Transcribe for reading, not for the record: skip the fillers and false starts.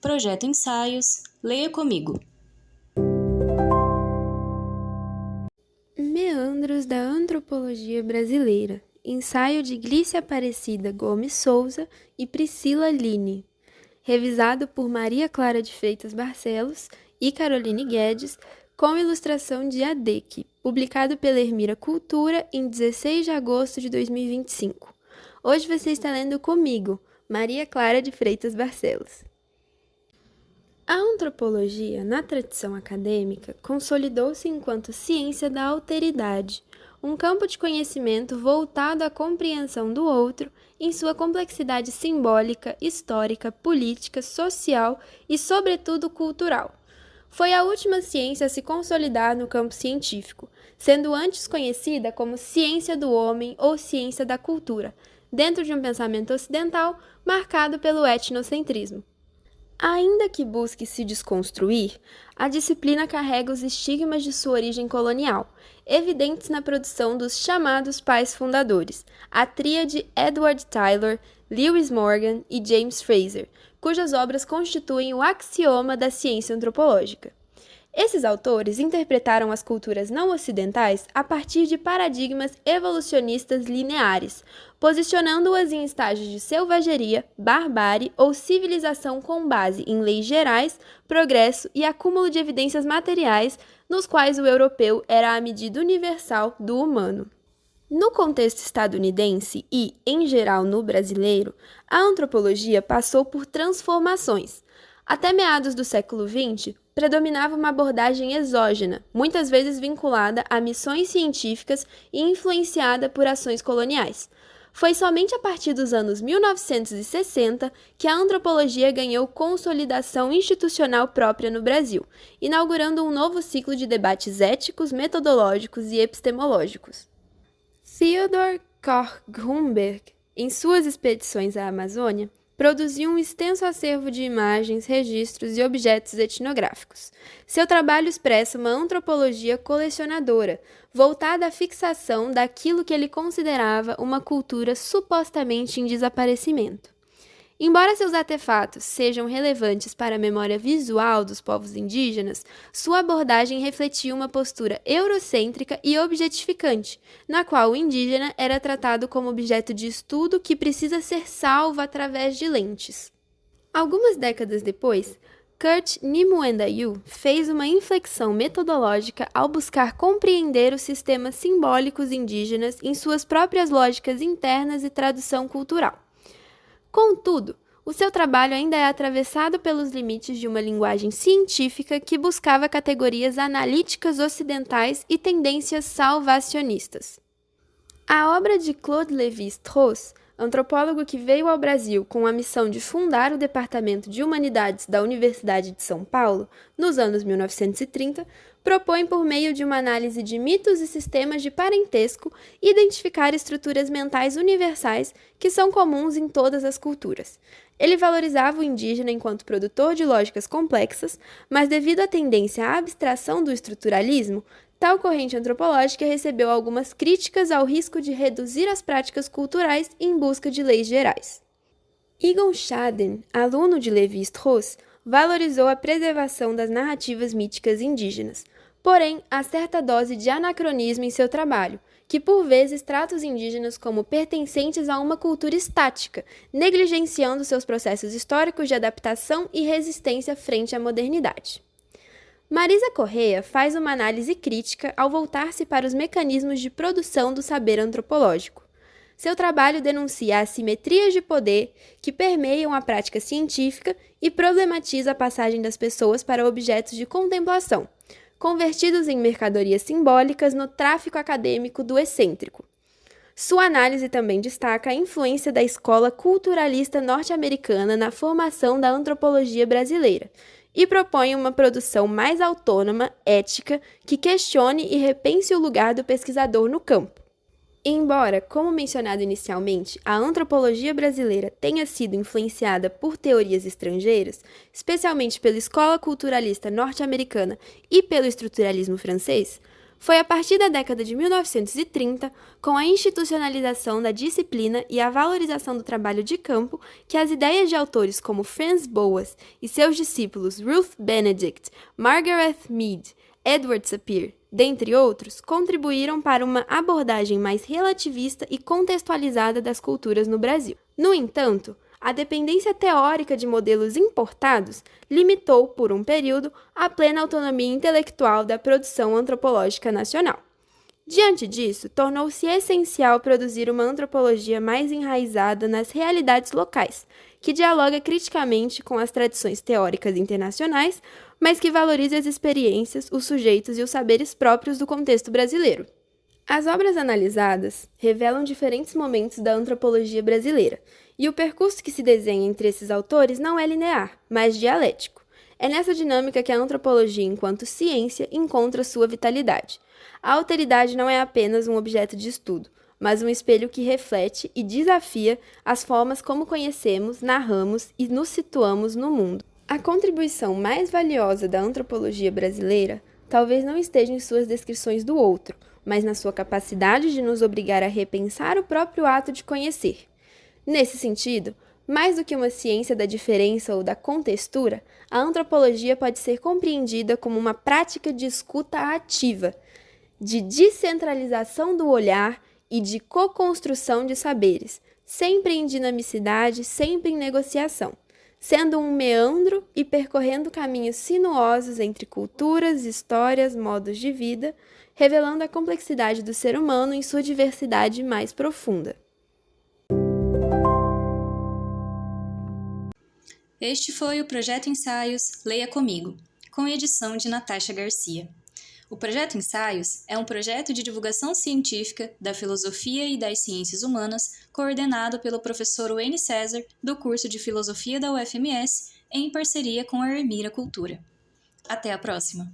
Projeto Ensaios, leia comigo. Meandros da Antropologia Brasileira, ensaio de Glícia Aparecida Gomes Souza e Priscila Line, revisado por Maria Clara de Freitas Barcelos e Caroline Guedes, com ilustração de ADEC, publicado pela Ermira Cultura em 16 de agosto de 2025. Hoje você está lendo comigo, Maria Clara de Freitas Barcelos. A antropologia, na tradição acadêmica, consolidou-se enquanto ciência da alteridade, um campo de conhecimento voltado à compreensão do outro em sua complexidade simbólica, histórica, política, social e, sobretudo, cultural. Foi a última ciência a se consolidar no campo científico, sendo antes conhecida como ciência do homem ou ciência da cultura, dentro de um pensamento ocidental marcado pelo etnocentrismo. Ainda que busque se desconstruir, a disciplina carrega os estigmas de sua origem colonial, evidentes na produção dos chamados pais fundadores, a tríade Edward Tylor, Lewis Morgan e James Frazer, cujas obras constituem o axioma da ciência antropológica. Esses autores interpretaram as culturas não ocidentais a partir de paradigmas evolucionistas lineares, posicionando-as em estágios de selvageria, barbárie ou civilização com base em leis gerais, progresso e acúmulo de evidências materiais, nos quais o europeu era a medida universal do humano. No contexto estadunidense e, em geral, no brasileiro, a antropologia passou por transformações. Até meados do século XX, predominava uma abordagem exógena, muitas vezes vinculada a missões científicas e influenciada por ações coloniais. Foi somente a partir dos anos 1960 que a antropologia ganhou consolidação institucional própria no Brasil, inaugurando um novo ciclo de debates éticos, metodológicos e epistemológicos. Theodor Koch-Grünberg, em suas expedições à Amazônia, produziu um extenso acervo de imagens, registros e objetos etnográficos. Seu trabalho expressa uma antropologia colecionadora, voltada à fixação daquilo que ele considerava uma cultura supostamente em desaparecimento. Embora seus artefatos sejam relevantes para a memória visual dos povos indígenas, sua abordagem refletia uma postura eurocêntrica e objetificante, na qual o indígena era tratado como objeto de estudo que precisa ser salvo através de lentes. Algumas décadas depois, Kurt Nimuendayu fez uma inflexão metodológica ao buscar compreender os sistemas simbólicos indígenas em suas próprias lógicas internas e tradução cultural. Contudo, o seu trabalho ainda é atravessado pelos limites de uma linguagem científica que buscava categorias analíticas ocidentais e tendências salvacionistas. A obra de Claude Lévi-Strauss, antropólogo que veio ao Brasil com a missão de fundar o Departamento de Humanidades da Universidade de São Paulo, nos anos 1930, propõe, por meio de uma análise de mitos e sistemas de parentesco, identificar estruturas mentais universais que são comuns em todas as culturas. Ele valorizava o indígena enquanto produtor de lógicas complexas, mas devido à tendência à abstração do estruturalismo, tal corrente antropológica recebeu algumas críticas ao risco de reduzir as práticas culturais em busca de leis gerais. Egon Schaden, aluno de Lévi-Strauss, valorizou a preservação das narrativas míticas indígenas, porém há certa dose de anacronismo em seu trabalho, que por vezes trata os indígenas como pertencentes a uma cultura estática, negligenciando seus processos históricos de adaptação e resistência frente à modernidade. Marisa Correia faz uma análise crítica ao voltar-se para os mecanismos de produção do saber antropológico. Seu trabalho denuncia assimetrias de poder que permeiam a prática científica e problematiza a passagem das pessoas para objetos de contemplação, convertidos em mercadorias simbólicas no tráfico acadêmico do excêntrico. Sua análise também destaca a influência da escola culturalista norte-americana na formação da antropologia brasileira, e propõe uma produção mais autônoma, ética, que questione e repense o lugar do pesquisador no campo. Embora, como mencionado inicialmente, a antropologia brasileira tenha sido influenciada por teorias estrangeiras, especialmente pela escola culturalista norte-americana e pelo estruturalismo francês, Foi a partir da década de 1930, com a institucionalização da disciplina e a valorização do trabalho de campo, que as ideias de autores como Franz Boas e seus discípulos Ruth Benedict, Margaret Mead, Edward Sapir, dentre outros, contribuíram para uma abordagem mais relativista e contextualizada das culturas no Brasil. No entanto, a dependência teórica de modelos importados limitou, por um período, a plena autonomia intelectual da produção antropológica nacional. Diante disso, tornou-se essencial produzir uma antropologia mais enraizada nas realidades locais, que dialoga criticamente com as tradições teóricas internacionais, mas que valorize as experiências, os sujeitos e os saberes próprios do contexto brasileiro. As obras analisadas revelam diferentes momentos da antropologia brasileira, e o percurso que se desenha entre esses autores não é linear, mas dialético. É nessa dinâmica que a antropologia, enquanto ciência, encontra sua vitalidade. A alteridade não é apenas um objeto de estudo, mas um espelho que reflete e desafia as formas como conhecemos, narramos e nos situamos no mundo. A contribuição mais valiosa da antropologia brasileira talvez não esteja em suas descrições do outro, mas na sua capacidade de nos obrigar a repensar o próprio ato de conhecer. Nesse sentido, mais do que uma ciência da diferença ou da contextura, a antropologia pode ser compreendida como uma prática de escuta ativa, de descentralização do olhar e de co-construção de saberes, sempre em dinamicidade, sempre em negociação, sendo um meandro e percorrendo caminhos sinuosos entre culturas, histórias, modos de vida, revelando a complexidade do ser humano em sua diversidade mais profunda. Este foi o Projeto Ensaios Leia Comigo, com edição de Natasha Garcia. O Projeto Ensaios é um projeto de divulgação científica da filosofia e das ciências humanas, coordenado pelo professor Wayne César, do curso de Filosofia da UFMS, em parceria com a Ermira Cultura. Até a próxima!